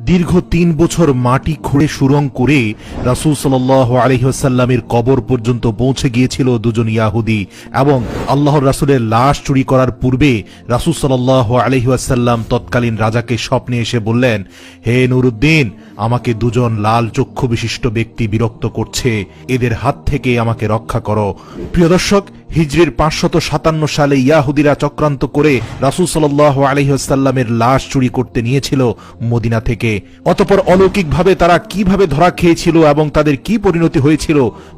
দীর্ঘ ৩ বছর মাটি খুঁড়ে সুরং করে রাসূল সাল্লাল্লাহু আলাইহি ওয়াসাল্লামের কবর পর্যন্ত পৌঁছে গিয়েছিল দুজন ইয়াহুদি এবং আল্লাহর রাসূলের লাশ চুরি করার পূর্বে রাসূল সাল্লাল্লাহু আলাইহি ওয়াসাল্লাম তৎকালীন রাজাকে স্বপ্নে এসে বললেন, হে নুরুদ্দিন, আমাকে দুজন লাল চক্ষু বিশিষ্ট ব্যক্তি বিরক্ত করছে, এদের হাত থেকে আমাকে রক্ষা করো। প্রিয় দর্শক, হিজরির ৫৫৭ সালে ইয়াহুদিরা চক্রান্ত করে রাসূল সাল্লাল্লাহু আলাইহি ওয়াসাল্লামের লাশ চুরি করতে নিয়েছিল মদিনা থেকে। অতঃপর অলৌকিকভাবে তারা কিভাবে ধরা খেয়েছিল এবং তাদের কি পরিণতি হয়েছিল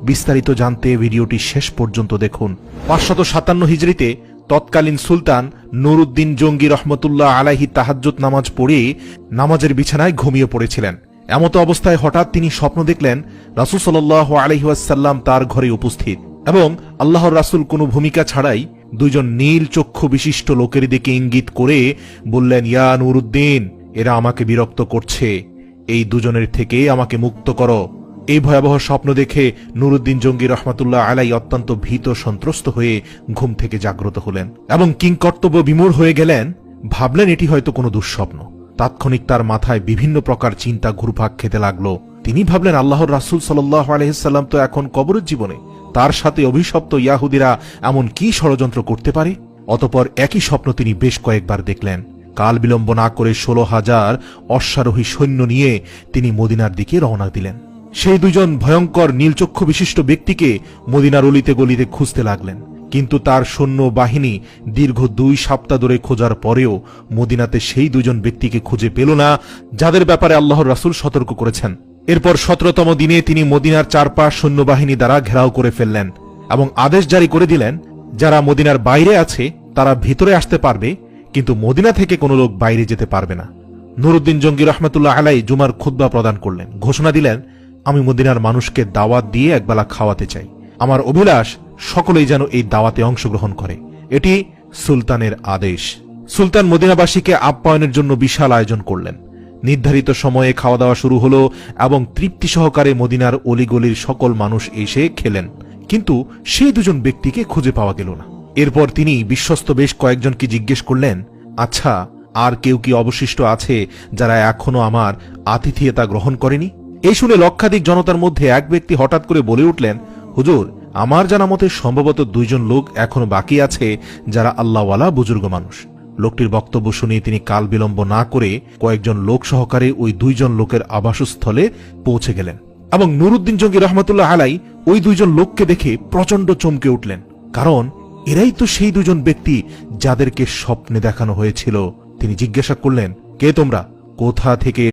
বিস্তারিত জানতে ভিডিওটি শেষ পর্যন্ত দেখুন। ৫৫৭ হিজরিতে তৎকালীন সুলতান নুরুদ্দিন জঙ্গি রহমতুল্লাহ আলাইহি তাহাজ্জুদ নামাজ পড়ে নামাজের বিছানায় ঘুমিয়ে পড়েছিলেন। এমত অবস্থায় হঠাৎ তিনি স্বপ্ন দেখলেন রাসূল সাল্লাল্লাহু আলাইহি ওয়াসাল্লাম তার ঘরে উপস্থিত এবং আল্লাহর রাসূল কোনো ভূমিকা ছাড়াই দুইজন নীল চক্ষু বিশিষ্ট লোকের দিকে ইঙ্গিত করে বললেন, ইয়া নুরুদ্দিন, এরা আমাকে বিরক্ত করছে, এই দুজনের থেকে আমাকে মুক্ত করো। এই ভয়াবহ স্বপ্ন দেখে নুরুদ্দিন জঙ্গি রহমতুল্লাহ আলাইহি অত্যন্ত ভীত সন্ত্রস্ত হয়ে ঘুম থেকে জাগ্রত হলেন এবং কিংকর্তব্য বিমূঢ় হয়ে গেলেন। ভাবলেন এটি হয়তো কোনো দুঃস্বপ্ন। তাৎক্ষণিক তার মাথায় বিভিন্ন প্রকার চিন্তা ঘুরপাক খেতে লাগলো। তিনি ভাবলেন, আল্লাহর রাসূল সাল্লাল্লাহু আলাইহি সাল্লাম তো এখন কবরের জীবনে, তার সাথে অভিশপ্ত ইয়াহুদিরা এমন কি ষড়যন্ত্র করতে পারে? অতঃপর একই স্বপ্ন তিনি বেশ কয়েকবার দেখলেন। কাল বিলম্ব না করে ১৬,০০০ অশ্বারোহী সৈন্য নিয়ে তিনি মদিনার দিকে রওনা দিলেন। সেই দুজন ভয়ঙ্কর নীলচক্ষু বিশিষ্ট ব্যক্তিকে মদিনার অলিতে গলিতে খুঁজতে লাগলেন, কিন্তু তার সৈন্য বাহিনী দীর্ঘ ২ সপ্তাহ ধরে খোঁজার পরেও মদিনাতে সেই দুজন ব্যক্তিকে খুঁজে পেল না, যাদের ব্যাপারে আল্লাহর রাসূল সতর্ক করেছেন। এরপর ১৭তম দিনে তিনি মদিনার চারপাশ সৈন্যবাহিনী দ্বারা ঘেরাও করে ফেললেন এবং আদেশ জারি করে দিলেন, যারা মদিনার বাইরে আছে তারা ভিতরে আসতে পারবে, কিন্তু মদিনা থেকে কোনো লোক বাইরে যেতে পারবে না। নুরুদ্দিন জঙ্গি রহমতুল্লাহ আলাইহি জুমার খুতবা প্রদান করলেন। ঘোষণা দিলেন, আমি মদিনার মানুষকে দাওয়াত দিয়ে একবেলা খাওয়াতে চাই। আমার অভিলাষ সকলেই যেন এই দাওয়াতে অংশগ্রহণ করে। এটি সুলতানের আদেশ। সুলতান মদিনাবাসীকে আপ্যায়নের জন্য বিশাল আয়োজন করলেন। নির্ধারিত সময়ে খাওয়া দাওয়া শুরু হলো এবং তৃপ্তি সহকারে মদিনার অলিগলির সকল মানুষ এসে খেলেন, কিন্তু সেই দুজন ব্যক্তিকে খুঁজে পাওয়া গেল না। এরপর তিনি বিশ্বস্ত বেশ কয়েকজনকে জিজ্ঞেস করলেন, আচ্ছা, আর কেউ কি অবশিষ্ট আছে যারা এখনো আমার আতিথেয়তা গ্রহণ করেনি? এই শুনে লক্ষাধিক জনতার মধ্যে এক ব্যক্তি হঠাৎ করে বলে উঠলেন, হুজুর, আমার জানা মতে সম্ভবত ২ জন লোক এখনো বাকি আছে যারা আল্লাহওয়ালা বুজুর্গ মানুষ। লোকটির বক্তব্য শুনে তিনি কাল বিলম্ব না করে কয়েকজন লোক সহকারে ওই ২ জন লোকের আবাসস্থলে পৌঁছে গেলেন এবং নুরুদ্দিন জঙ্গি রহমতুল্লাহ আলাইহি ওই ২ জন লোককে দেখে প্রচন্ড চমকে উঠলেন, কারণ এরাই তো সেই ২ জন ব্যক্তি যাদেরকে স্বপ্নে দেখানো হয়েছিল। তিনি জিজ্ঞাসা করলেন, কে তোমরা, কোথা থেকে